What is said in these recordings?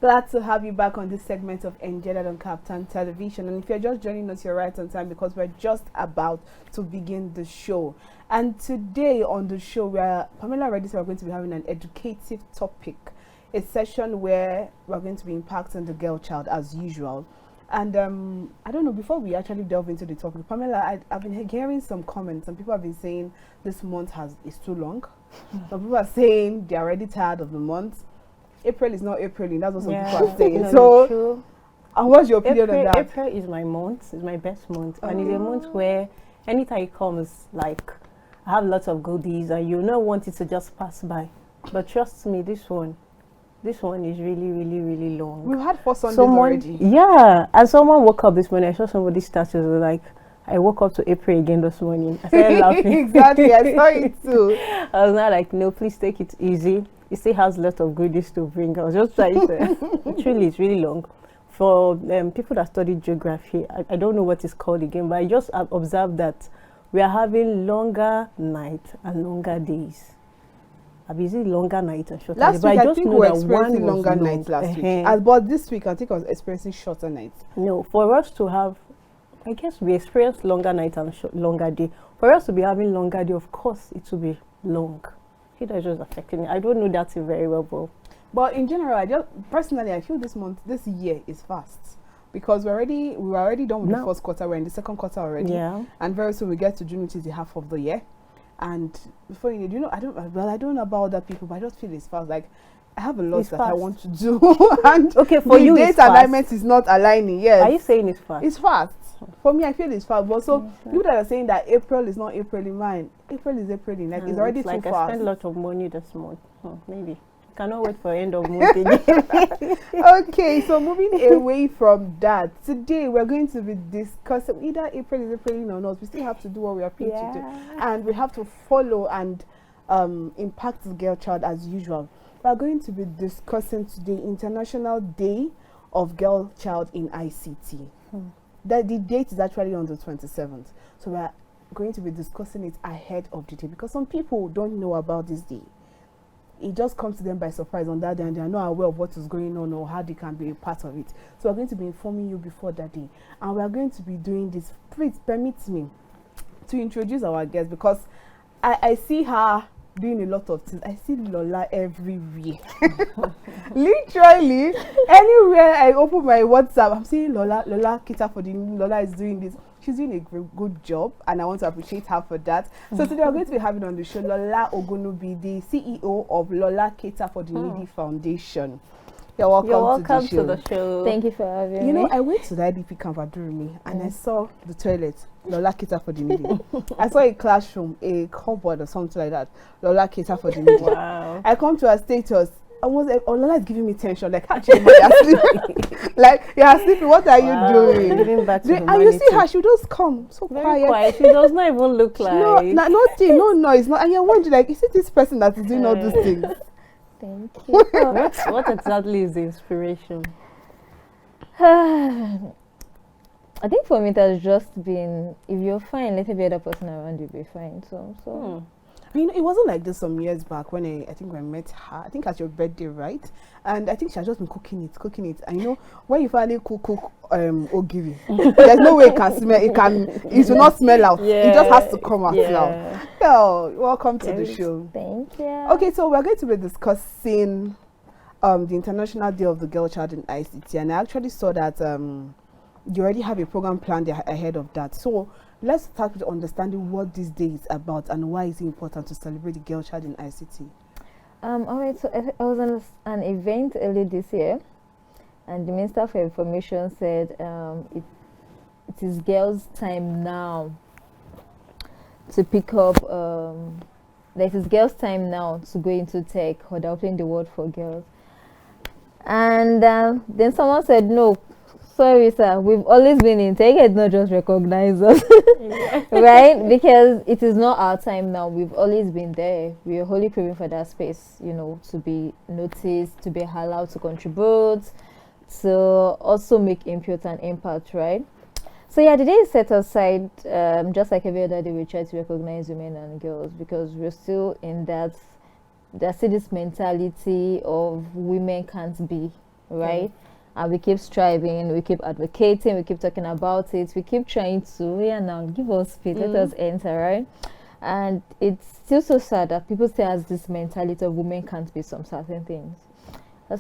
Glad to have you back on this segment of Engendered on KAFTAN Television. And if you're just joining us, you're right on time because we're just about to begin the show. And today on the show, Pamela already said we're going to be having an educative topic, a session where we're going to be impacting the girl child as usual. And I don't know, before we actually delve into the topic, Pamela, I've been hearing some comments. Some people have been saying this month is too long. Some people are saying they're already tired of the month. April is not April, that's what some people are saying. No, so, true. And what's your opinion on that? April is my month, it's my best month. And it's a month where anytime it comes, like, I have lots of goodies and you not want it to just pass by. But trust me, this one is really, really, really long. We've had 4 Sundays already. Yeah, and someone woke up this morning, I saw somebody's status, like, I woke up to April again this morning. I started laughing. Exactly, I saw it too. I was not like, no, please take it easy. It still has a lot of goodies to bring. I was just trying to. It's really long. For people that study geography, I don't know what it's called again, but I just observed that we are having longer nights and longer days. I'm busy longer nights and shorter days. Last week, I think we were experiencing longer nights last week. But this week, I think I was experiencing shorter nights. No, for us to have, I guess we experienced longer nights and longer day. For us to be having longer day, of course, it will be long. That's just affecting me. I don't know that very well, but in general, I feel this year is fast because we were already done with the first quarter. We're in the second quarter already, and very soon we get to June, which is the half of the year. And before you know, I don't know about other people, but I just feel it's fast. Like I have a lot that I want to do, and okay, for you, date alignment is not aligning. Yes, are you saying it's fast? It's fast. For me, I feel it's fast. But so people that are saying that April is not April in mine, April is April in. Like it's already too fast. I spent a lot of money this month. Maybe cannot wait for end of month again. Okay, so moving away from that, today we're going to be discussing either April is April or not. We still have to do what we are paid to do, and we have to follow and impact the girl child as usual. We are going to be discussing today International Day of Girl Child in ICT. That the date is actually on the 27th, so we're going to be discussing it ahead of the day because some people don't know about this day. It just comes to them by surprise on that day and they are not aware of what is going on or how they can be a part of it. So we're going to be informing you before that day, and we're going to be doing this. Please permit me to introduce our guest because I see her doing a lot of things. I see Lola everywhere. Literally, anywhere I open my WhatsApp, I'm seeing Lola. Lola Kita for the Lola is doing this. She's doing a good job, and I want to appreciate her for that. So today we're going to be having on the show Lola Ogunnubi, the CEO of Lola Kita for the Needy Foundation. You're welcome to the show. Thank you for having me. You know, I went to the IDP camp at Durumi and I saw the toilet, Lola Kita for the Needy. I saw a classroom, a cupboard or something like that, Lola Kita for the Needy. Wow. I come to her status, I was like, oh, Lola is giving me tension, like, actually, you're sleeping. Like, you're sleeping, what are you doing? Giving back to and you see her, she just come, so very quiet. She does not even look like... Nothing, no noise. And you're wondering, like, is it this person that is doing all these things? Thank you. What exactly is the inspiration? I think for me it has just been, if you're fine, let every other person around you be fine. So. You know, it wasn't like this some years back when I think I met her. I think at your birthday, right? And I think she had just been cooking it. And you know, when you finally cook ogiri, there's no way it can smell. It will not smell out. It just has to come out now. So, welcome to the show. Thank you. Okay, so we're going to be discussing the International Day of the Girl Child in ICT, and I actually saw that you already have a program planned ahead of that. So let's start with understanding what this day is about and why it's important to celebrate the girl child in ICT. All right, so I was on an event early this year, and the Minister for Information said it is girls' time now to pick up, that is girls' time now to go into tech or developing the world for girls. And then someone said, no, sorry sir, we've always been in tech, it's not just recognize us. Right? Because it is not our time now. We've always been there. We are wholly craving for that space, you know, to be noticed, to be allowed to contribute, to also make input and impact, right? So yeah, the day is set aside, just like every other day we try to recognize women and girls, because we're still in that, there's still this mentality of women can't be right? And we keep striving, we keep advocating, we keep talking about it, we keep trying to, yeah, now give us faith, let us enter, right? And it's still so sad that people still has this mentality of women can't be some certain things.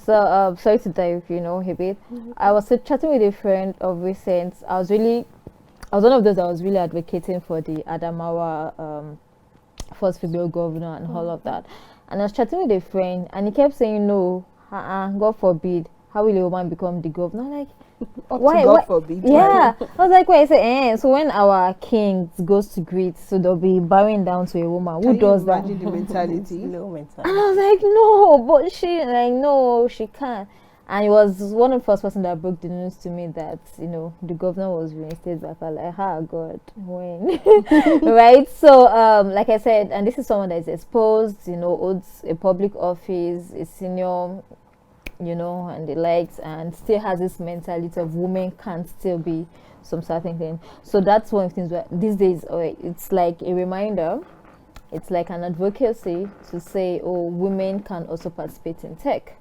So sorry to dive, a bit. I was chatting with a friend of recent. I was one of those that was really advocating for the Adamawa first female governor and all of that. And I was chatting with a friend, and he kept saying, "No, God forbid. How will a woman become the governor?" I'm like, why? God forbid. Yeah, I was like, why? I said, so when our king goes to greet, so they'll be bowing down to a woman. Who does that? The mentality. Low mentality. And I was like, no, but no, she can't. And it was one of the first person that broke the news to me that, the governor was reinstated back. I was like, God, when? Right? So, like I said, and this is someone that is exposed, holds a public office, is senior, and the likes, and still has this mentality of women can't still be some certain thing. So that's one of the things where these days, it's like a reminder, it's like an advocacy to say, women can also participate in tech.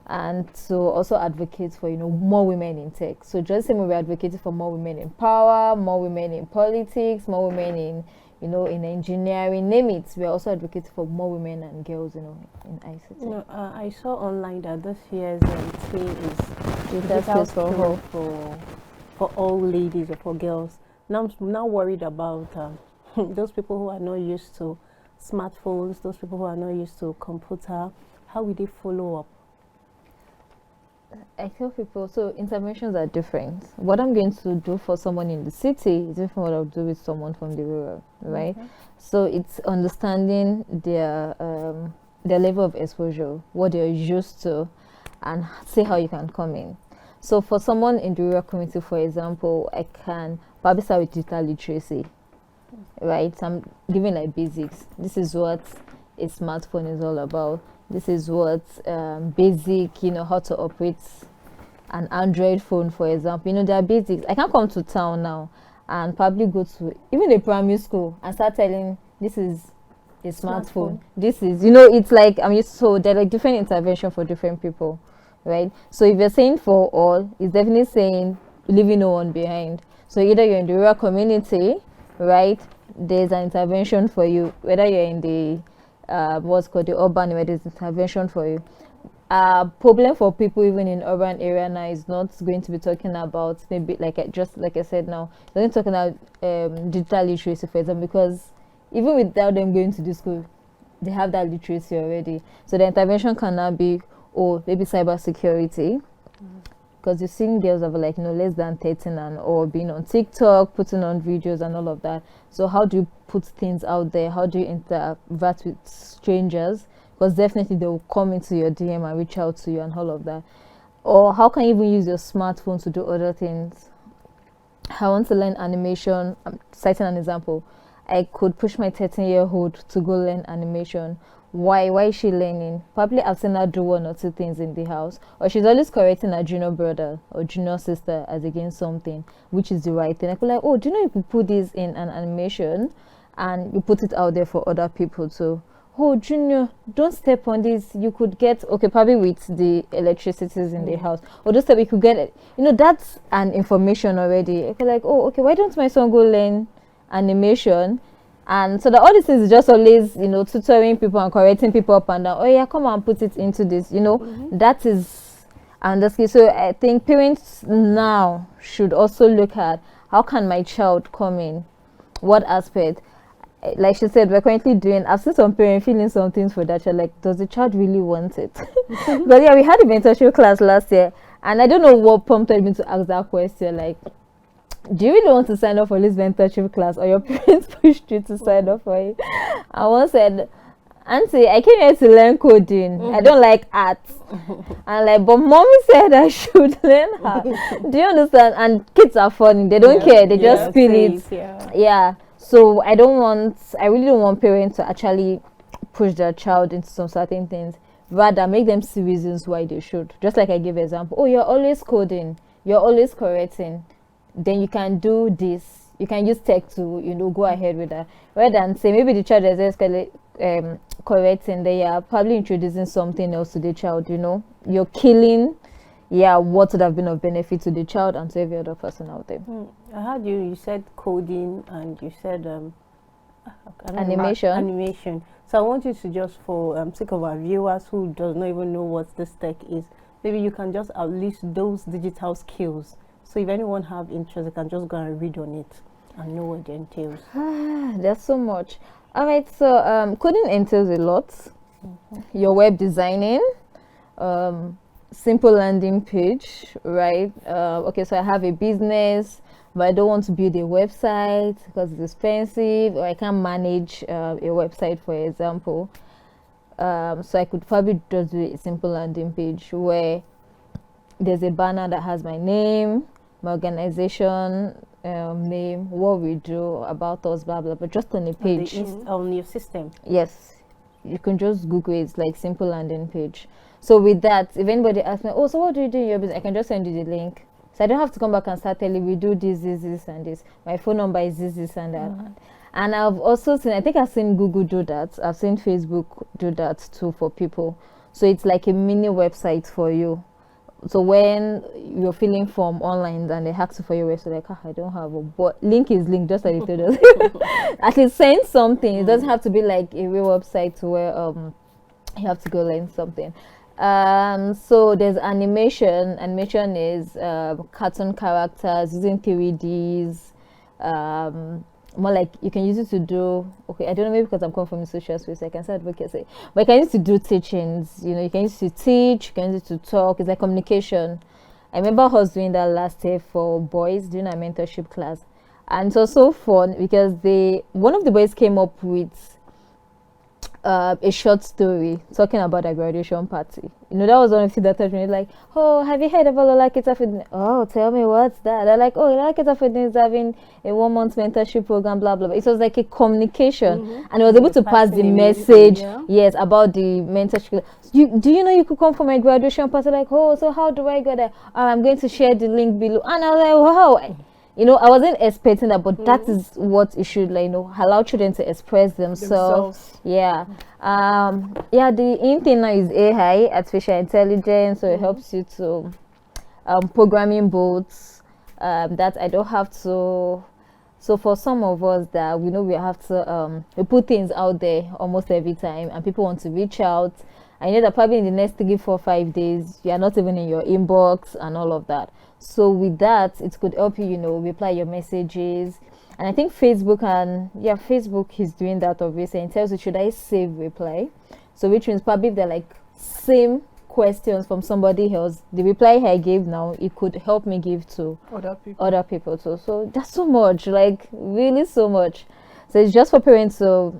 And to also advocate for more women in tech. So just same way we're advocating for more women in power, more women in politics, more women in in engineering, name it. We're also advocating for more women and girls in ICT. I saw online that this year's theme is digital skills for all ladies or for girls. Now I'm not worried about those people who are not used to smartphones, those people who are not used to computer. How will they follow up? I tell people, so interventions are different. What I'm going to do for someone in the city is different from what I'll do with someone from the rural, right? So it's understanding their level of exposure, what they're used to, and see how you can come in. So for someone in the rural community, for example, I can probably start with digital literacy, right? So I'm giving like basics. This is what a smartphone is all about. This is what basic, how to operate an Android phone, for example. There are basics. I can't come to town now and probably go to even a primary school and start telling this is a smartphone. This is, it's like so there are like different intervention for different people, right? So if you're saying for all, it's definitely saying leaving no one behind. So either you're in the rural community, right? There's an intervention for you. Whether you're in the what's called the urban, where there's intervention for you. Problem for people even in urban area now is not going to be talking about maybe like I said now, they're not talking about digital literacy, for example, because even without them going to the school, they have that literacy already. So the intervention can now be maybe cyber security, because you've seen girls of like less than 13 and or being on TikTok, putting on videos and all of that. So how do you put things out there? How do you interact with strangers? Because definitely they will come into your DM and reach out to you and all of that. Or how can you even use your smartphone to do other things? I want to learn animation. I'm citing an example. I could push my 13-year-old to go learn animation. Why is she learning? Probably I've seen her do one or two things in the house, or she's always correcting her junior brother or junior sister as against something, which is the right thing. I could like, do you know you could put this in an animation and you put it out there for other people too. Junior, don't step on this. You could get probably with the electricities in the house, or just that we could get it. That's an information already. I could like, why don't my son go learn animation? And so all these things is just always, tutoring people and correcting people up and down. Come and put it into this. That is underskill. So I think parents now should also look at how can my child come in, what aspect. Like she said, we're currently doing. I've seen some parents feeling some things for that child. Like, does the child really want it? But yeah, we had a mentorship class last year, and I don't know what prompted me to ask that question. Like, do you really want to sign up for this mentorship class, or your parents pushed you to sign up for it? And one said, Auntie, I came here to learn coding. I don't like art. And like, but mommy said I should learn art. Do you understand? And kids are funny. They don't care. They just feel it. Yeah. So I really don't want parents to actually push their child into some certain things. Rather, make them see reasons why they should. Just like I gave an example. You're always coding. You're always correcting. Then you can do this. You can use tech to, go ahead with that. Rather than say maybe the child is correcting, they are probably introducing something else to the child, You're killing what would have been of benefit to the child and to every other person out there. I heard you said coding and you said Animation. Animation. So I want you to just, for sake of our viewers who does not even know what this tech is, maybe you can just at least those digital skills. So if anyone have interest, they can just go and read on it and know what it entails. There's so much. All right, so coding entails a lot. Your web designing, simple landing page, right? Okay, so I have a business, but I don't want to build a website because it's expensive, or I can't manage a website, for example. So I could probably just do a simple landing page where there's a banner that has my name, my organization name, what we do, about us, blah blah, but just on a page. On your system. Yes, you can just Google it. It's like simple landing page. So with that, if anybody asks me, oh, so what do you do in your business, I can just send you the link. So I don't have to come back and start telling we do this, and this. My phone number is this, and that. And I've also seen, I think I've seen Google do that. I've seen Facebook do that too for people. So it's like a mini website for you. So when you're filling form online and they ask you for your website, like, I don't have a, but link is link, just like you told us. At least send something. It doesn't have to be like a real website where you have to go learn something. So there's animation. Animation is cartoon characters using 3Ds. More like you can use it to do, okay, I don't know, maybe because I'm coming from the social space, I can say advocacy, but you can use it to do teachings, you know, you can use it to teach, you can use it to talk. It's like communication. I remember I was doing that last year for boys, doing a mentorship class, and it was so fun because one of the boys came up with a short story talking about a graduation party. You know, that was one of the things that touched me. Like, oh, have you heard about Lola Kitafidin? Oh, tell me what's that? They're like, oh, Lola Kitafidin is having a 1-month mentorship program, blah, blah, blah. It was like a communication, and I was able to pass the message, yes, about the mentorship. Do you know you could come for my graduation party? Like, oh, so how do I go there? I'm going to share the link below. And I was like, wow. You know, I wasn't expecting that, but that is what it should, like, you know, allow children to express themselves. Yeah. The in thing now is AI, artificial intelligence, so it helps you to programming bots that I don't have to. So for some of us that we know we have to we put things out there almost every time, and people want to reach out. I know that probably in the next 3, 4, 5 days, you are not even in your inbox and all of that. So with that, it could help you, you know, reply your messages. And I think Facebook Facebook is doing that obviously, and tells you, should I save reply? So which means probably if they're like same questions from somebody else, the reply I gave now, it could help me give to other people too. So that's so much, like really so much. So it's just for parents to,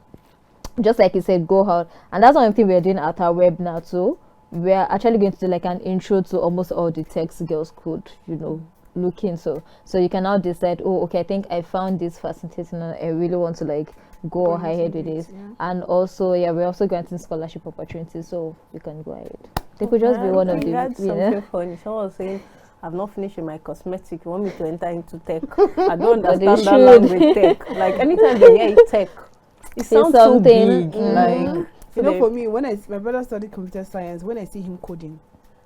just like you said, go out. And that's one thing we're doing at our web now too. We're actually going to do like an intro to almost all the text girls could, you know, look in. So you can now decide, oh, okay, I think I found this fascinating and I really want to like go ahead with this. Yeah. And also, we're also granting scholarship opportunities, so you can go ahead. They could just be one of the, something funny. Someone was saying, I've not finished my cosmetic. You want me to enter into tech? I don't understand that language, tech. Like anytime they hear tech, it sounds so big. Like, you know, for me, when my brother studied computer science, when I see him coding,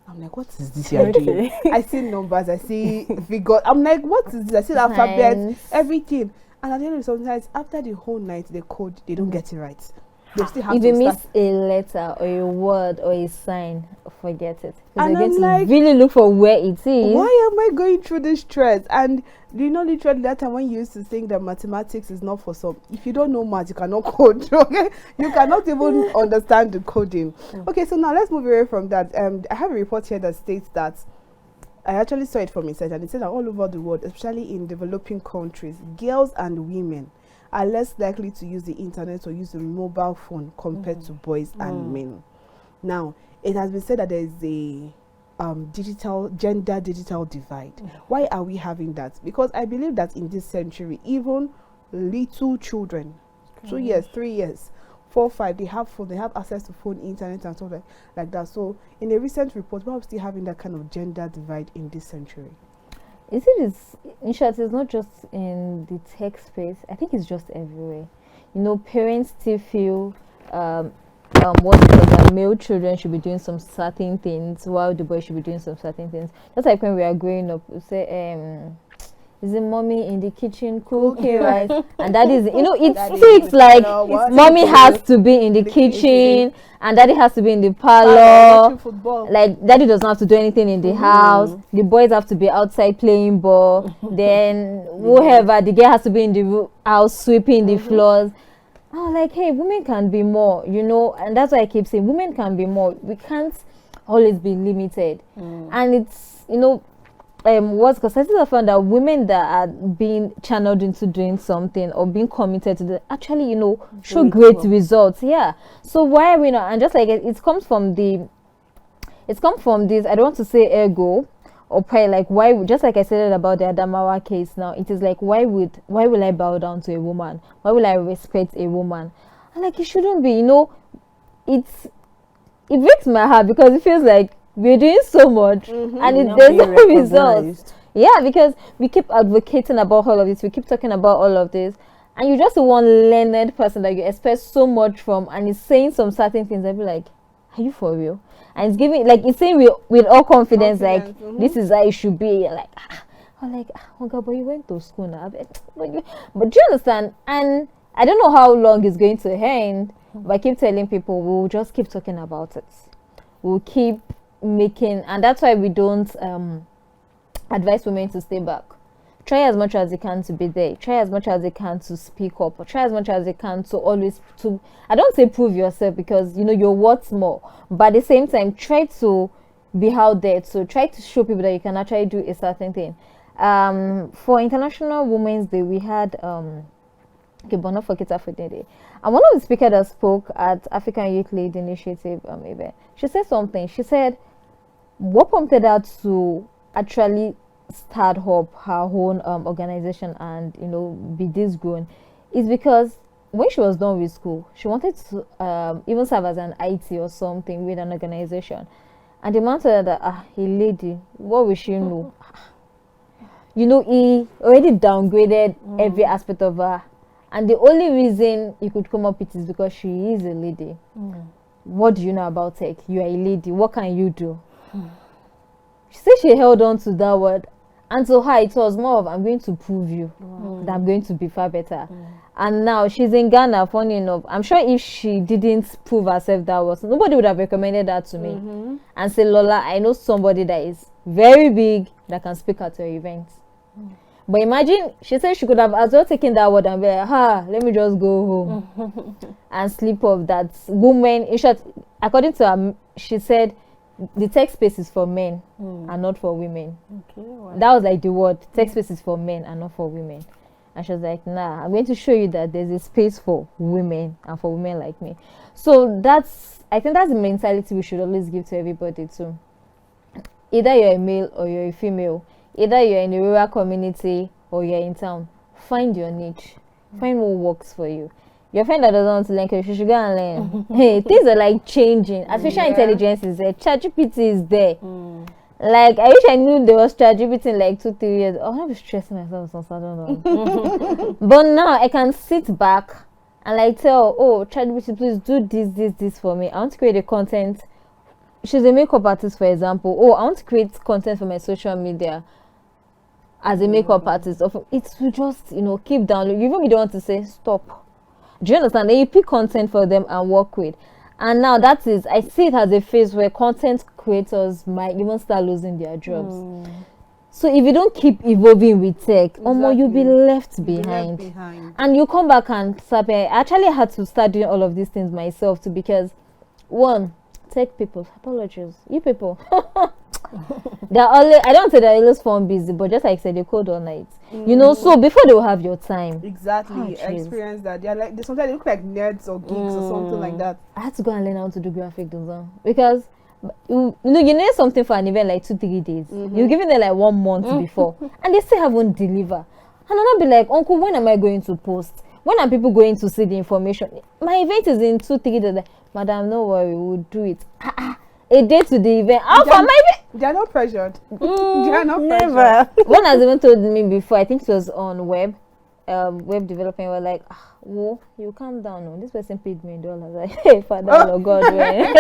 I'm like, what is this you're doing? I see numbers, I see figures. I'm like, what is this? I see the alphabet, everything. And at the end of sometimes, after the whole night they code, they don't get it right. They still have if you miss a letter or a word or a sign, forget it. And they're I'm going like, to really look for where it is. Why am I going through this stress? And you know, literally that time when you used to think that mathematics is not for some. If you don't know math, you cannot code. Okay, you cannot even understand the coding. Okay, so now let's move away from that. I have a report here that states that I actually saw it from inside, and it said that all over the world, especially in developing countries, girls and women are less likely to use the internet or use the mobile phone compared to boys and men. Now, it has been said that there is a gender digital divide. Why are we having that? Because I believe that in this century, even little children, 2 years, 3 years, 4, 5, they have phone, they have access to phone, internet, and stuff like that. So, in a recent report, we're still having that kind of gender divide in this century. In short, it's not just in the tech space. I think it's just everywhere. You know, parents still feel what's it called, that male children should be doing some certain things while the boys should be doing some certain things. Just like when we are growing up, we say, is it mommy in the kitchen cooking rice? And that is, it sticks like mommy has to be in the kitchen and daddy has to be in the parlor. Like daddy doesn't have to do anything in the house. The boys have to be outside playing ball. Then whoever, the girl has to be in the house sweeping the floors. I was like, hey, women can be more, and that's why I keep saying women can be more. We can't always be limited. And it's, because I still found that women that are being channeled into doing something or being committed to the actually, show great results. Yeah. So why are we not? And just like it comes from this, I don't want to say ego or pride, like why, just like I said about the Adamawa case now, it is like, why will I bow down to a woman? Why will I respect a woman? And like, it shouldn't be, it breaks my heart because it feels like we're doing so much and there's no results. Yeah, because we keep advocating about all of this, we keep talking about all of this, and you just one learned person that you expect so much from, and it's saying some certain things. I'd be like, are you for real? And it's giving, like, it's saying with all confidence, like this is how it should be. Like, I'm like, oh God, but you went to school now. But do you understand? And I don't know how long it's going to end, but I keep telling people we'll just keep talking about it. We'll keep making, and that's why we don't advise women to stay back. Try as much as you can to be there. Try as much as you can to speak up. Or try as much as you can to always I don't say prove yourself, because you're worth more, but at the same time try to be out there. So try to show people that you can actually do a certain thing. For International Women's Day, we had okay, but not for Kita for Day. And one of the speakers that spoke at African Youth Lead Initiative event, she said something. She said what prompted her to actually start up her own organization and be this grown is because when she was done with school, she wanted to even serve as an IT or something with an organization. And the man said that a lady, what will she know? He already downgraded every aspect of her. And the only reason you could come up with is because she is a lady. What do you know about tech? You are a lady. What can you do? She said she held on to that word. And to her, it was more of, I'm going to prove you that I'm going to be far better. And now she's in Ghana, funny enough. I'm sure if she didn't prove herself that was, nobody would have recommended that to me. And say, Lola, I know somebody that is very big that can speak at your events. But imagine, she said she could have as well taken that word and be like, let me just go home and sleep off that. Women, in short, according to her, she said, the tech space is for men and not for women. Okay, wow. That was like the word. Tech space is for men and not for women. And she was like, nah, I'm going to show you that there's a space for women and for women like me. So I think that's the mentality we should always give to everybody too. Either you're a male or you're a female, either you're in a rural community or you're in town, find your niche. Find what works for you. Your friend that doesn't want to learn, you should go and learn. Hey, things are like changing. Artificial intelligence is there. ChatGPT is there. Like, I wish I knew there was ChatGPT in like 2-3 years. Oh, I'll be stressing myself, so I don't know. But now I can sit back and like tell, ChatGPT, please do this for me. I want to create a content. She's a makeup artist, for example. I want to create content for my social media as a makeup artist. It will just, keep downloading. Even if you don't want to say stop. Do you understand? Then you pick content for them and work with. And now I see it as a phase where content creators might even start losing their jobs. So if you don't keep evolving with tech, you'll be left behind. And you come back and start. I actually had to start doing all of these things myself too, because one, tech people, apologies, you people. They're always, I don't say they're always phone busy, but just like I said, they code all night. So before they will have your time. Exactly. I experienced that. They're like, sometimes they look like nerds or geeks or something like that. I had to go and learn how to do graphic design because you need something for an event like 2-3 days. You're giving them like 1 month before, and they still haven't delivered. And I'll be like, Uncle, when am I going to post? When are people going to see the information? My event is in 2-3 days. Madam, no worry, we'll do it. A day to the event. They are not pressured. They are not never. pressured. One has even told me before, I think it was on web. web development were like, whoa, you calm down. No, this person paid me $1. Like, hey, Father, Lord God, man.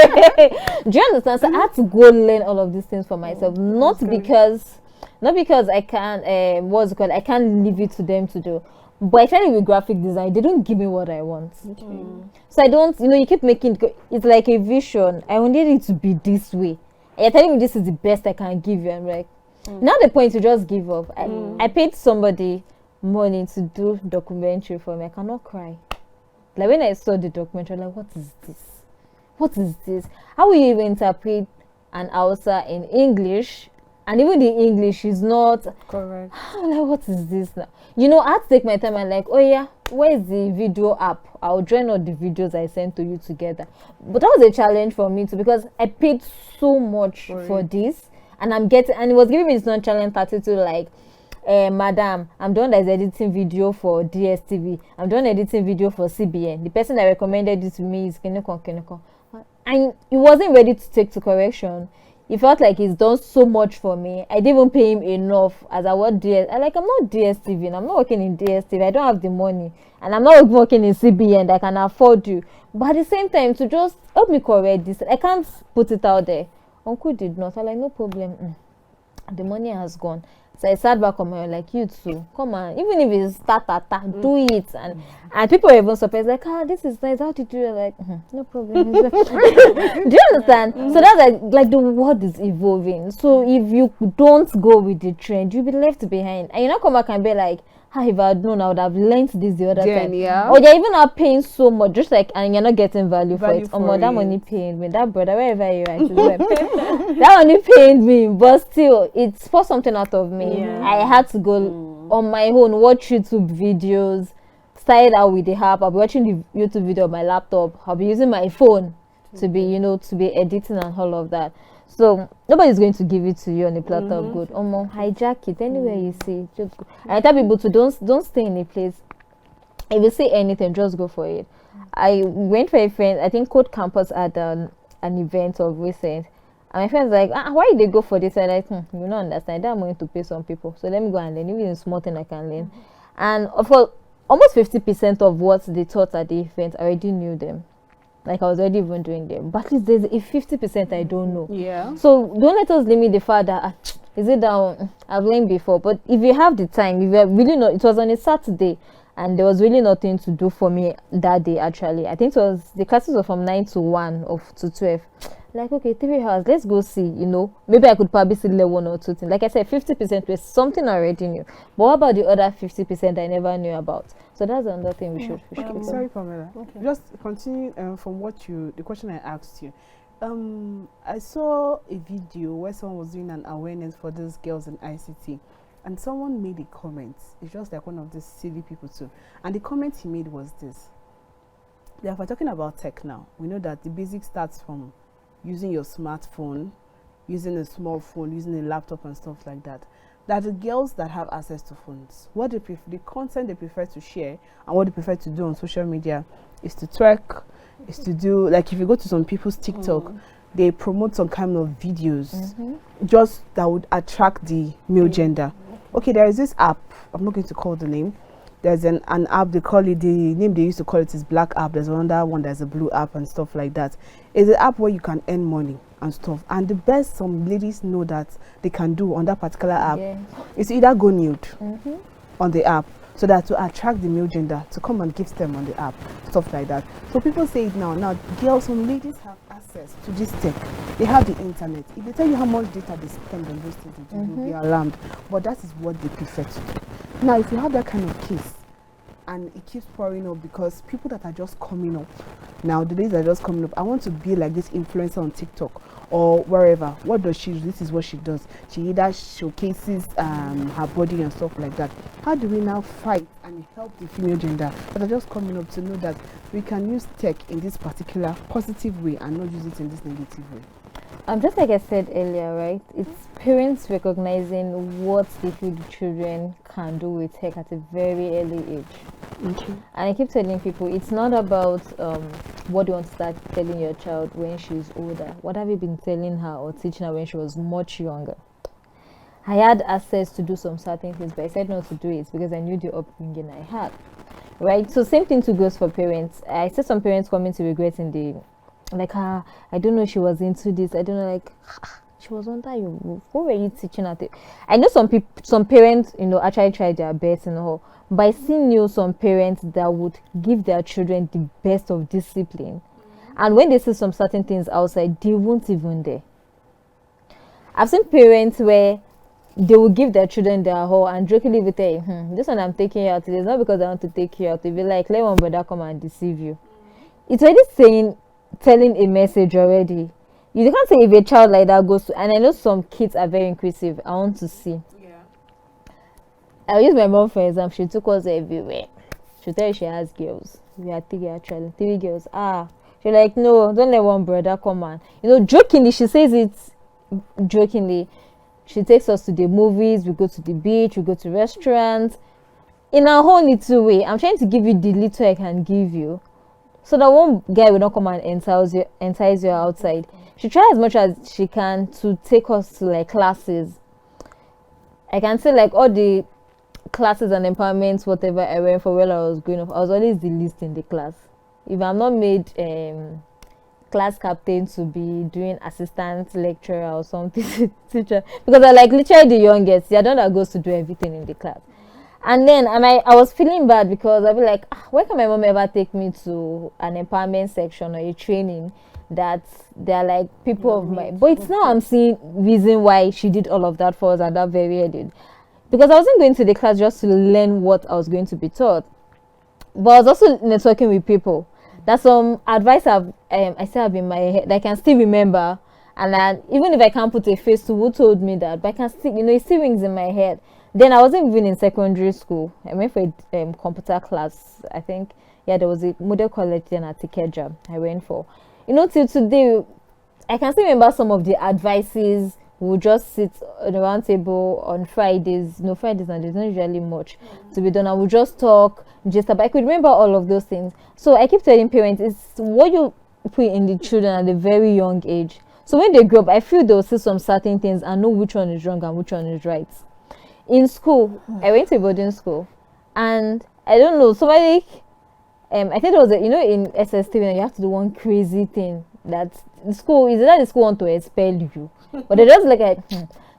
Do you understand? So I had to go learn all of these things for myself, not because I can't. What's it called? I can't leave it to them to do. But actually, with graphic design, they don't give me what I want. So I don't. You keep making it's like a vision. I wanted it to be this way. And you're telling me this is the best I can give you. I'm like, now the point to just give up. I paid somebody money to do documentary for me. I cannot cry. Like when I saw the documentary, I'm like, what is this? What is this? How will you even interpret an Hausa in English? And even the English is not correct. I'm like, what is this now? I had to take my time and like, oh yeah, where's the video app? I'll join all the videos I sent to you together. But that was a challenge for me too, because I paid so much for this, and it was giving me this non-challenge attitude like, madam, I'm the one that's editing video for DSTV. I'm the one editing video for CBN. The person that recommended it to me is Keneko. And he wasn't ready to take to correction. He felt like he's done so much for me. I didn't even pay him enough as I was I'm not DSTV and I'm not working in DSTV. I don't have the money. And I'm not working in CBN that I can afford you. But at the same time, to just help me correct this, I can't put it out there. Uncle did not. I'm like, no problem. The money has gone. So I sat back on my own, like, you too, come on, even if it's do it. And people are even surprised, like, this is nice, how did you do it? Like, no problem. Do you understand? So that's like the world is evolving. So if you don't go with the trend, you'll be left behind. And you come back and be like, if I had known, I would have learned this the other time. Yeah. Or you're even not paying so much, just like, and you're not getting value for it. That money paying me, that brother, wherever you are, that money paying me, but still, it's for something out of me. Yeah. I had to go on my own, watch YouTube videos, started out with the app. I'll be watching the YouTube video on my laptop. I'll be using my phone to be editing and all of that. So nobody's going to give it to you on a platter of good. Hijack it anywhere you see. Just go. And I tell people to don't stay in a place. If you see anything, just go for it. I went for a friend. I think Code Campus had an event of recent, and my friend's like, why did they go for this? And I'm like, you don't understand. I'm going to pay some people, so let me go and learn. Even a small thing I can learn. And of course, almost 50% of what they taught at the event, I already knew them. Like I was already even doing them. But at least there's a 50% I don't know. Yeah. So don't let us limit the fact that is it down? I've learned before. But if you have the time, if you're really not, it was on a Saturday and there was really nothing to do for me that day actually. I think it was the classes were from 9 to 1 or to 12. Like, okay, 3 hours, let's go see, maybe I could probably see learn 1 or 2 things. Like I said, 50% was something I already knew. But what about the other 50% I never knew about? So that's another thing we should sorry, Pamela. Okay. Just continue from the question I asked you. I saw a video where someone was doing an awareness for these girls in ICT. And someone made a comment. It's just like one of these silly people too. And the comment he made was this. If we're talking about tech now, we know that the basic starts from using your smartphone, using a small phone, using a laptop and stuff like that. That the girls that have access to phones, what they the content they prefer to share and what they prefer to do on social media is to twerk, is to do, like if you go to some people's TikTok, they promote some kind of videos just that would attract the male gender. Okay, there is this app, I'm not going to call the name. There's an app, they call it, the name they used to call it is Black App. There's another one, there's a Blue App and stuff like that. It's an app where you can earn money and stuff. And the best some ladies know that they can do on that particular app is either go nude on the app, so that to attract the male gender to come and gift them on the app, stuff like that. So people say it now. Now, girls, some ladies have access to this tech. They have the internet. If they tell you how much data they spend on those things, you'll be alarmed. But that is what they prefer to do. Now, if you have that kind of case, and it keeps pouring up because people that are just coming up, now the days are just coming up, I want to be like this influencer on TikTok or wherever. What does she do? This is what she does. She either showcases her body and stuff like that. How do we now fight and help the female gender that are just coming up to know that we can use tech in this particular positive way and not use it in this negative way? Just like I said earlier, right? It's parents recognizing what they feel the children can do with tech at a very early age. And I keep telling people, it's not about what you want to start telling your child when she's older. What have you been telling her or teaching her when she was much younger? I had access to do some certain things, but I said not to do it because I knew the upbringing I had. Right? So same thing too goes for parents. I see some parents coming to regret in the like, I don't know, she was into this. I don't know, like, she was under your roof. What were you teaching at it? I know some parents, actually try their best and all. But I still know some parents that would give their children the best of discipline. And when they see some certain things outside, they won't even dare. I've seen parents where they will give their children their whole and jokingly will say, this one I'm taking you out today. It's not because I want to take you out. They'll be like, let one brother come and deceive you. It's already telling a message already. You can't say if a child like that goes to, and I know some kids are very inquisitive. I want to see. Yeah. I'll use my mom for example. She took us everywhere. She'll tell you she has girls. We are three actually. 3 girls. She's like, no, don't let one brother come on. Jokingly, she says it jokingly. She takes us to the movies, we go to the beach, we go to restaurants. In a whole little way. I'm trying to give you the little I can give you. So that one guy will not come and entice you outside. She tries as much as she can to take us to like classes. I can say like all the classes and empowerments, whatever I went for while I was growing up, I was always the least in the class. If I'm not made class captain to be doing assistant lecturer or something teacher, because I like literally the youngest. You're the one that goes to do everything in the class. And then I was feeling bad because I'd be like, why can my mom ever take me to an empowerment section or a training that they're like people of my... But it's now I'm seeing reason why she did all of that for us at that very end. Because I wasn't going to the class just to learn what I was going to be taught. But I was also networking with people. That's some advice I still have in my head that I can still remember. And then even if I can't put a face to who told me that, but I can still, it still rings in my head. Then I wasn't even in secondary school. I went for a computer class. I think, there was a model college then at Ikeja I went for. Till today, I can still remember some of the advices. We'll just sit on a round table on Fridays. Fridays and there's not usually much to be done. I will just talk, but I could remember all of those things. So I keep telling parents, it's what you put in the children at a very young age. So when they grow up, I feel they'll see some certain things and know which one is wrong and which one is right. In school, I went to boarding school, and I don't know, somebody, I think there was in SS3, you have to do one crazy thing that the school want to expel you, but they just like,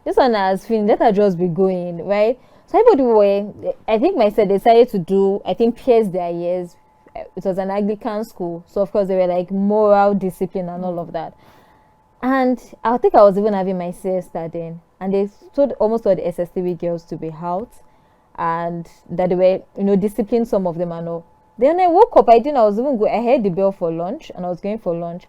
this one has finished, let her just be going, right? So everybody I think they decided to do, pierce their ears. It was an Anglican school, so of course they were like moral discipline and all of that. And I think I was even having my siesta then. And they told almost all the SS3 girls to be out. And that they were, disciplining some of them and all. Then I woke up, I I heard the bell for lunch. And I was going for lunch.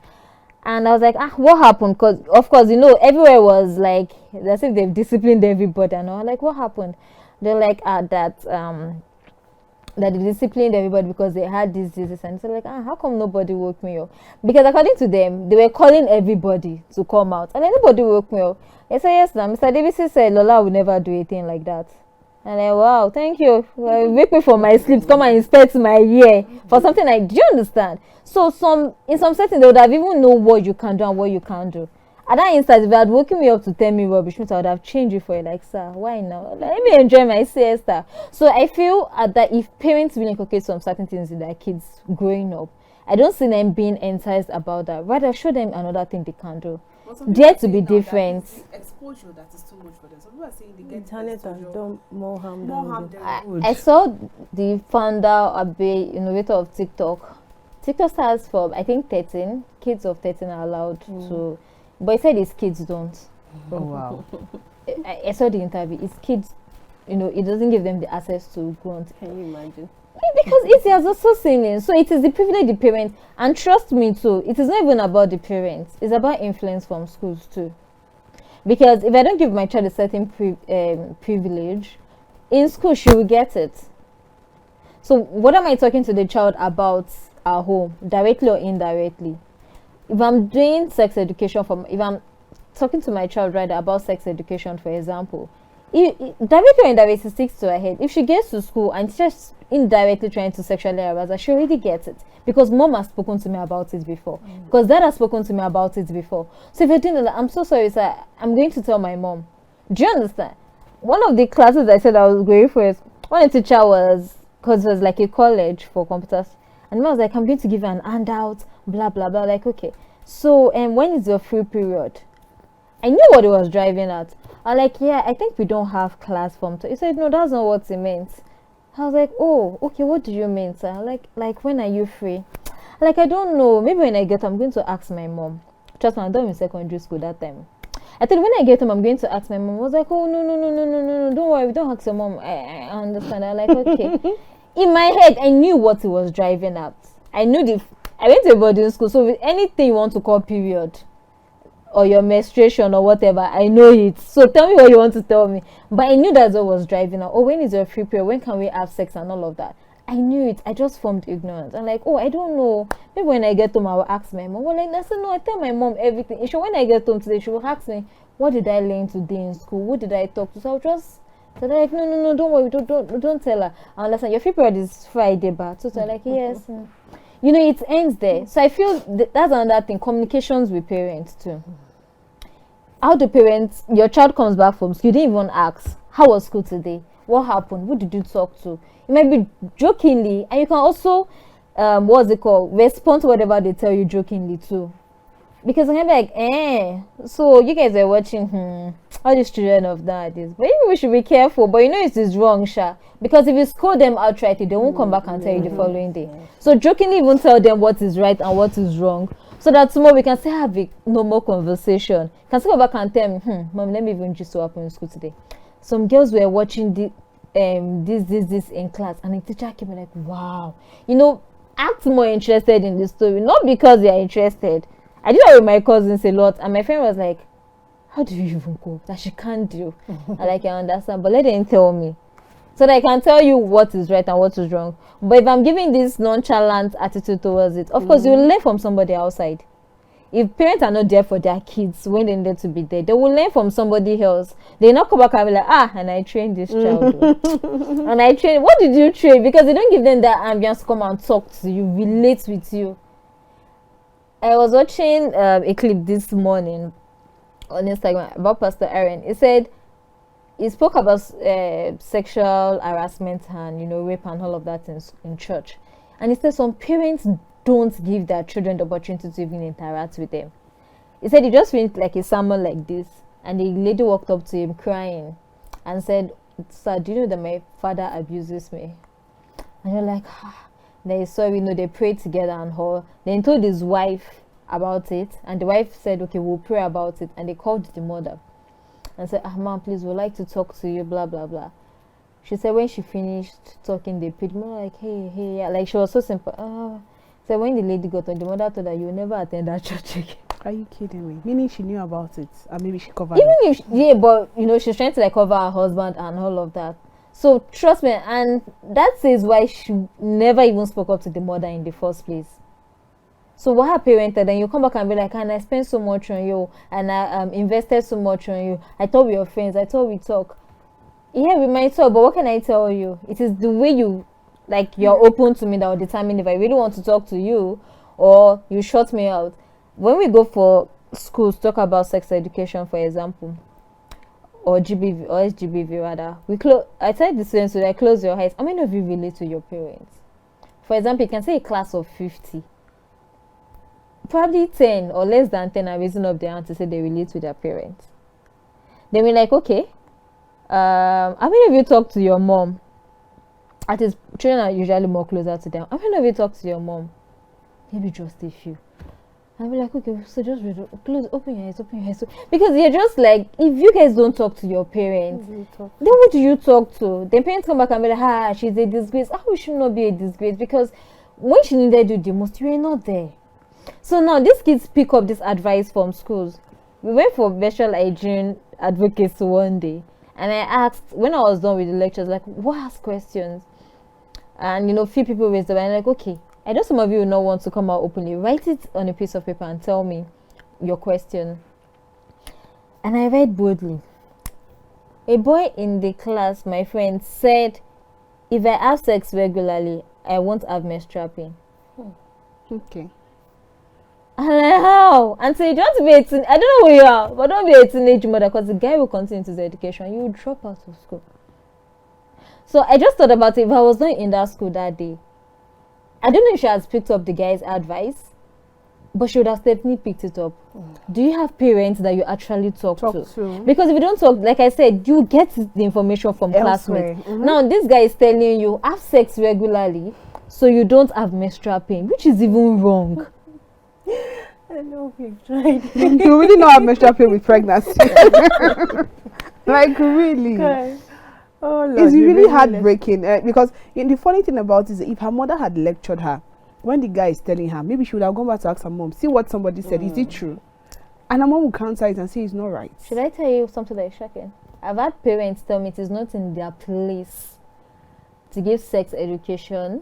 And I was like, what happened? Because, of course, everywhere was like, as if they've disciplined everybody. And I was like, what happened? They're like, that they disciplined everybody because they had this and so like, how come nobody woke me up? Because according to them, they were calling everybody to come out and nobody woke me up. I said, yes, now Mr. Davis said Lola will never do a thing like that. And I, wow, thank you. Wake me from my sleep, come and inspect my ear for something like, do you understand? So in some settings they would have even know what you can do and what you can't do. At that instant, if they had woken me up to tell me rubbish, I would have changed it for it. Like, sir, why now? Let me enjoy my siesta. So I feel that if parents really inculcate some certain things in their kids growing up, I don't see them being enticed about that. Rather, show them another thing they can do. Dare to be different. Exposure that is too much for them. Some people are saying they get internet has done more harm than good. I saw the founder, innovator of TikTok. TikTok starts from, I think, 13. Kids of 13 are allowed to... But he said his kids don't. Oh, wow. I saw the interview. His kids, it doesn't give them the access to go on. Can you imagine? Because it is also sinning. So it is the privilege of the parents. And trust me too, it is not even about the parents. It's about influence from schools too. Because if I don't give my child a certain privilege, in school she will get it. So what am I talking to the child about at home, directly or indirectly? If I'm doing sex education, if I'm talking to my child rather about sex education, for example, directly or indirectly sticks to her head. If she gets to school and she's just indirectly trying to sexually harass her, she already gets it. Because mom has spoken to me about it before. Because dad has spoken to me about it before. So if you're doing that, I'm so sorry, sir, I'm going to tell my mom. Do you understand? one of the classes I said I was going for is when a teacher was, because it was like a college for computers, and I was like, I'm going to give you an handout, blah blah blah. Like, okay, so when is your free period? I knew what it was driving at. I'm like, yeah, I think we don't have class from. He said, no, that's not what it meant. I was like, oh, okay, what do you mean, sir? Like when are you free? Like, I don't know. Maybe when I get home, I'm going to ask my mom. Trust me, I'm done in secondary school that time. I thought when I get home, I'm going to ask my mom. I was like, oh, no, don't worry, don't ask your mom. I understand. I'm like, okay. In my head, I knew what it was driving at. I went to a boarding school, so with anything you want to call period, or your menstruation or whatever, I know it. So tell me what you want to tell me. But I knew that's what was driving her. Oh, when is your free period? When can we have sex and all of that? I knew it. I just formed ignorance. I'm like, oh, I don't know. Maybe when I get home, I will ask my mom. Well, like, I said, no, I tell my mom everything. When I get home today, she will ask me, what did I learn today in school? Who did I talk to? So I'll just say, like, no, don't worry, don't tell her. I understand. Your free period is Friday, but so I'm like, yes. You know, it ends there. So I feel that's another thing. Communications with parents too. How do parents, your child comes back from school, you didn't even ask, how was school today? What happened? Who did you talk to? It might be jokingly, and you can also, respond to whatever they tell you jokingly too. Because I'm like, so you guys are watching, all these children of nowadays. But maybe we should be careful. But you know it is wrong, Sha. Because if you scold them outright, they won't come back and tell you the following day. So jokingly even tell them what is right and what is wrong. So that tomorrow we can still have a normal conversation. Can still go back and tell me, Mom, let me even just what happened in school today. Some girls were watching this in class, and the teacher came like, wow. You know, act more interested in the story. Not because they are interested. I did that with my cousins a lot, and my friend was like, how do you even cope? That she can't do. I like, I understand, but let them tell me. So that I can tell you what is right and what is wrong. But if I'm giving this nonchalant attitude towards it, of course, you will learn from somebody outside. If parents are not there for their kids when they need to be there, they will learn from somebody else. They not come back and be like, and I trained this child. And I trained, what did you train? Because they don't give them that ambience to come and talk to you, relate with you. I was watching a clip this morning on Instagram about Pastor Aaron. He spoke about sexual harassment and rape and all of that in church. And he said some parents don't give their children the opportunity to even interact with them. He said he just finished like a sermon like this, and the lady walked up to him crying and said, "Sir, do you know that my father abuses me?" And you're like, They sorry, they prayed together and all. Then he told his wife about it, and the wife said, okay, we'll pray about it. And they called the mother and said, ma'am, please, we'd like to talk to you, blah blah blah. She said when she finished talking, they prayed more like, hey, yeah. Like she was so simple. So when the lady got on, the mother told her, you'll never attend that church again. Are you kidding me? Meaning she knew about it, and maybe she covered it. Yeah, but she's trying to like cover her husband and all of that. So trust me, and that says why she never even spoke up to the mother in the first place. So what her parent then you come back and be like, and I spent so much on you, and I invested so much on you. I thought we were friends. I thought we talk. Yeah, we might talk, but what can I tell you? It is the way you're open to me that will determine if I really want to talk to you or you shut me out. When we go for schools, talk about sex education, for example, or GBV or SGBV rather, I tell the students to close your eyes. How many of you relate to your parents? For example, you can say a class of 50. Probably 10 or less than 10 are raising up their hand to say they relate to their parents. Then we're like, okay, how many of you talk to your mom? At least children are usually more closer to them. How many of you talk to your mom? Maybe just a few. I'll be like, okay, so just open your eyes. Because you're just like, if you guys don't talk to your parents, then who do you talk to? Then parents come back and be like, she's a disgrace. We should not be a disgrace because when she needed you the most, you were not there. So now these kids pick up this advice from schools. We went for virtual hygiene advocacy one day, and I asked, when I was done with the lectures, like, what ask questions? And few people raised their hand, like, okay, I know some of you will not want to come out openly. Write it on a piece of paper and tell me your question. And I read boldly. A boy in the class, my friend, said, if I have sex regularly, I won't have menstrual pain. Okay. I'm like, how? And so you don't want to be a teen, I don't know who you are, but don't be a teenage mother, because the guy will continue his education. You will drop out of school. So I just thought about it. If I was not in that school that day, I don't know if she has picked up the guy's advice, but she would have definitely picked it up. Do you have parents that you actually talk to? Because if you don't talk, like I said, you get the information from classmates. Now this guy is telling you have sex regularly so you don't have menstrual pain, which is even wrong. I know we've tried. You really not have menstrual pain with pregnancy. Like really. Okay. Oh, Lord, it's really heartbreaking because the funny thing about it is if her mother had lectured her when the guy is telling her, maybe she would have gone back to ask her mom, see what somebody said, is it true? And her mom would counter it and say it's not right. Should I tell you something that is shocking? I've had parents tell me it is not in their place to give sex education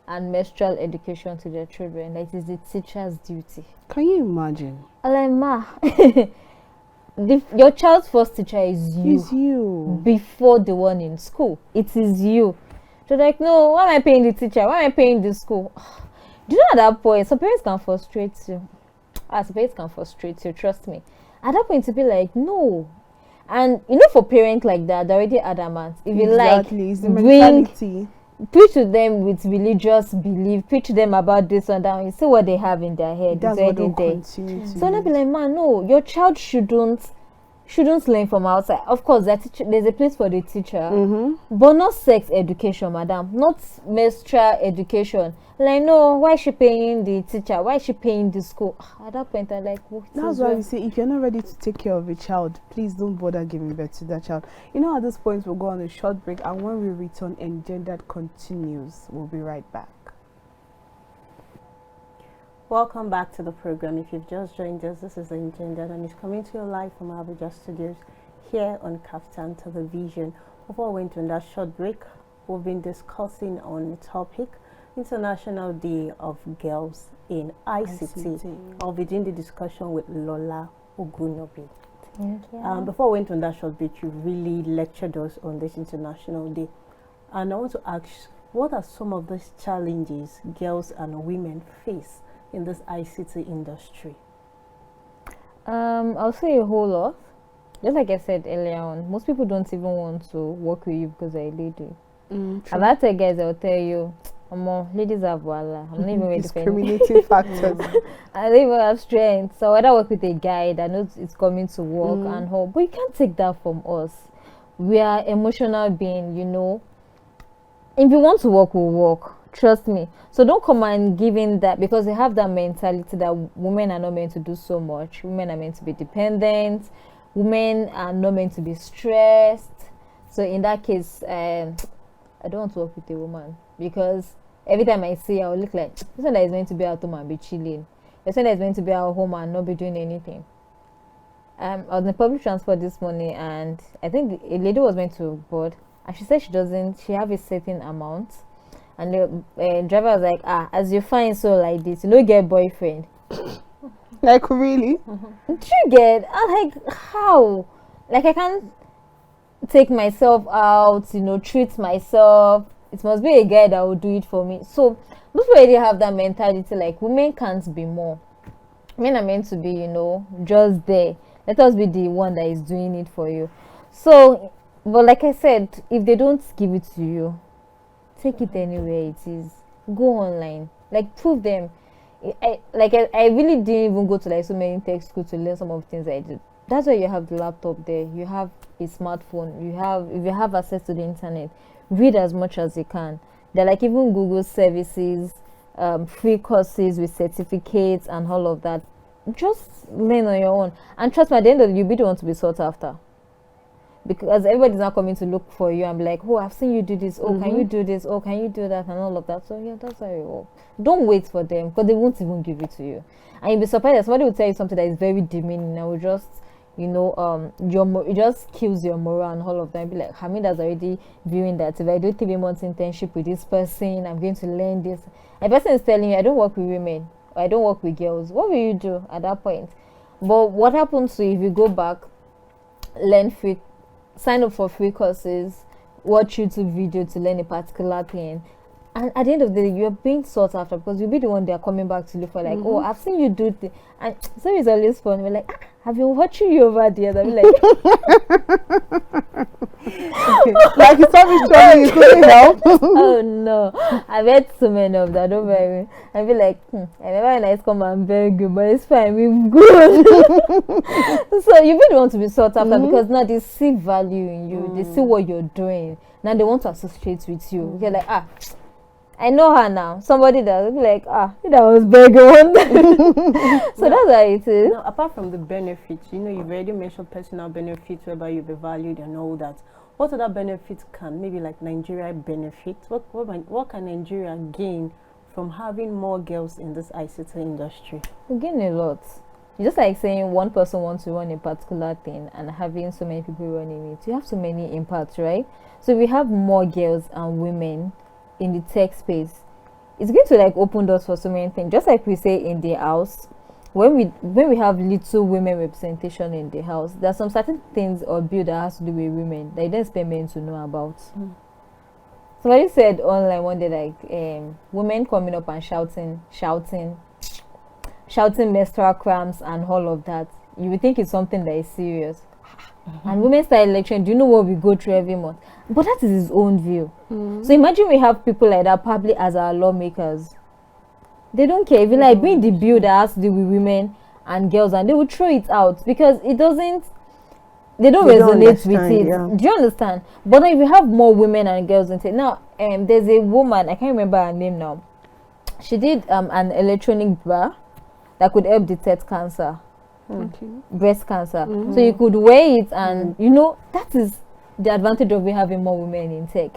and menstrual education to their children. That it is the teacher's duty. Can you imagine? I'm like, ma, your child's first teacher is you. It's you. Before the one in school. It is you. They're like, no, why am I paying the teacher? Why am I paying the school? Do you know at that point, some parents can frustrate you. Some parents can frustrate you, trust me. At that point, to be like, no. And you know, for parents like that, they're already adamant. If you exactly, it's the mentality. Preach to them with religious belief, preach to them about this and that. You see what they have in their head. That's what they'll continue to So I'll be like, man, no, your child shouldn't learn from outside. Of course, there's a place for the teacher, but not sex education, madam. Not menstrual education. Like, no, why is she paying the teacher? Why is she paying the school? At that point, I'm like, what? That's why we say, if you're not ready to take care of a child, please don't bother giving birth to that child. You know, at this point, we'll go on a short break, and when we return, Engendered continues. We'll be right back. Welcome back to the program. If you've just joined us, this is Engendered, and it's coming to you live from Abuja Studios here on KAFTAN Television. Before we went on that short break, we've been discussing on the topic International Day of Girls in ICT. I'll be doing the discussion with Lola Ogunnubi. Thank you. Before we went on that short break, you really lectured us on this International Day. And I want to ask, what are some of those challenges girls and women face in this ICT industry? I'll say a whole lot. Just like I said earlier on, most people don't even want to work with you because they're a lady. I've had to guys that will tell you, ladies have voila. I'm not even ready to discriminating factors. I don't even have strength. So whether I work with a guy that knows it's coming to work and all, but you can't take that from us. We are emotional beings, you know. If you want to work, we'll work. Trust me. So don't come and give in that, because they have that mentality that women are not meant to do so much. Women are meant to be dependent. Women are not meant to be stressed. So in that case, I don't want to work with a woman, because every time I see her, I'll look like this one that is meant to be at home and be chilling. This one that is meant to be at home and not be doing anything. I was in the public transport this morning, and I think a lady was meant to board, and she said she have a certain amount, and the driver was like, as you find so like this, you don't get boyfriend. Like, really? Do you get? I'm like, how? Like, I can't take myself out, you know, treat myself. It must be a guy that will do it for me. So most people already have that mentality, like, women can't be more. Men are meant to be, you know, just there. Let us be the one that is doing it for you. So, but like I said, if they don't give it to you, take it anywhere it is. Go online. Like, prove them. I really didn't even go to like so many tech schools to learn some of the things I did. That's why you have the laptop there. You have a smartphone. If you have access to the internet, read as much as you can. They're like even Google services, free courses with certificates and all of that. Just learn on your own. And trust me, at the end of the day, you'll be the one to be sought after. Because everybody's not coming to look for you and be like, oh, I've seen you do this. Oh, can you do this? Oh, can you do that? And all of that. So, yeah, that's how it works. Don't wait for them, because they won't even give it to you. And you'll be surprised that somebody will tell you something that is very demeaning and will just, you know, it just kills your morale and all of that. And be like, Hamida's already viewing that. If I do 3 months internship with this person, I'm going to learn this. And the person is telling you, I don't work with women, or I don't work with girls. What will you do at that point? But what happens to if you go back, sign up for free courses, watch YouTube video to learn a particular thing, And at the end of the day, you're being sought after because you'll be the one they're coming back to look for. Like, oh, I've seen you do this. And so it's always fun. We're like, have been watching you over there. They'll be like, like it's always showing you couldn't help. oh no, I've had so many of that. Don't worry. I'll be like, I remember when I used to come and beg you, but it's fine. We've grown. So you really want to be sought after because now they see value in you. They see what you're doing. Now they want to associate with you. You're like, I know her now. Somebody that will be like, that was begging one. So that's how it is. Now, apart from the benefits, you've already mentioned personal benefits, whereby you'll be valued and all that. What other benefits can maybe like Nigeria benefit? What can Nigeria gain from having more girls in this ICT industry? We gain a lot. It's just like saying one person wants to run a particular thing and having so many people running it. You have so many impacts, right? So if we have more girls and women in the tech space, it's going to like open doors for so many things. Just like we say in the house, when we have little women representation in the house, there are some certain things or bill that has to do with women that you don't expect men to know about. Somebody said online one day, like women coming up and shouting menstrual cramps and all of that. You would think it's something that is serious. And women start lecturing, do you know what we go through every month? But that is his own view. So imagine we have people like that probably as our lawmakers. They don't care. If you like bring the bill that has to do with women and girls, and they will throw it out because it doesn't, they don't resonate with it. Yeah. Do you understand? But if you have more women and girls in it, now there's a woman, I can't remember her name now. She did an electronic bra that could help detect cancer. Breast cancer. So you could wear it, and that is the advantage of we having more women in tech,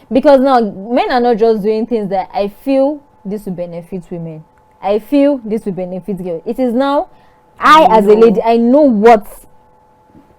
because now men are not just doing things that I feel this will benefit women, I feel this will benefit girls. It is now I as a lady, I know what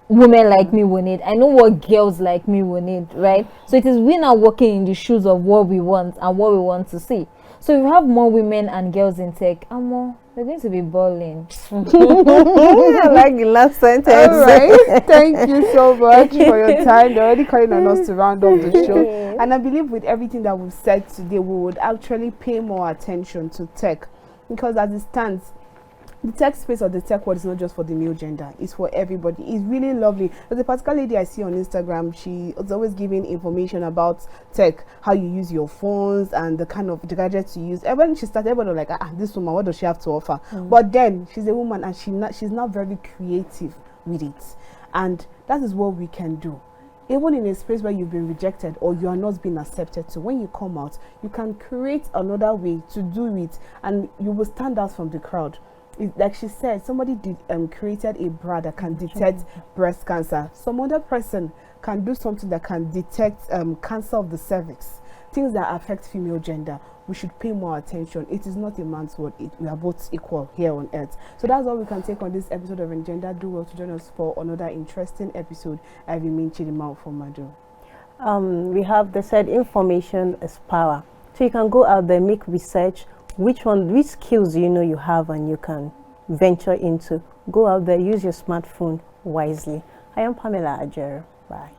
women like me will need, I know what girls like me will need, right? So it is we now walking in the shoes of what we want and what we want to see. So if we have more women and girls in tech, we're going to be balling. I like the last sentence. All right. Thank you so much for your time. They're already calling on us to round up the show. And I believe with everything that we've said today, we would actually pay more attention to tech. Because as it stands, the tech space or the tech world is not just for the male gender, it's for everybody. It's really lovely. There's a particular lady I see on Instagram. She is always giving information about tech, how you use your phones and the kind of gadgets you use. And when she started, everybody was like, this woman, what does she have to offer? But then she's a woman and she's not very creative with it. And that is what we can do. Even in a space where you've been rejected or you are not being accepted to, when you come out, you can create another way to do it and you will stand out from the crowd. Like she said, somebody created a bra that can detect breast cancer. Some other person can do something that can detect cancer of the cervix, things that affect female gender. We should pay more attention. It is not a man's world. We are both equal here on earth. So that's all we can take on this episode of Engendered. Do well to join us for another interesting episode. I remain Chidinma Ufomadu. We have the said information is power. So you can go out there, make research, which skills you have and you can venture into. Go out there, use your smartphone wisely. I am Pamela Ajaero. Bye.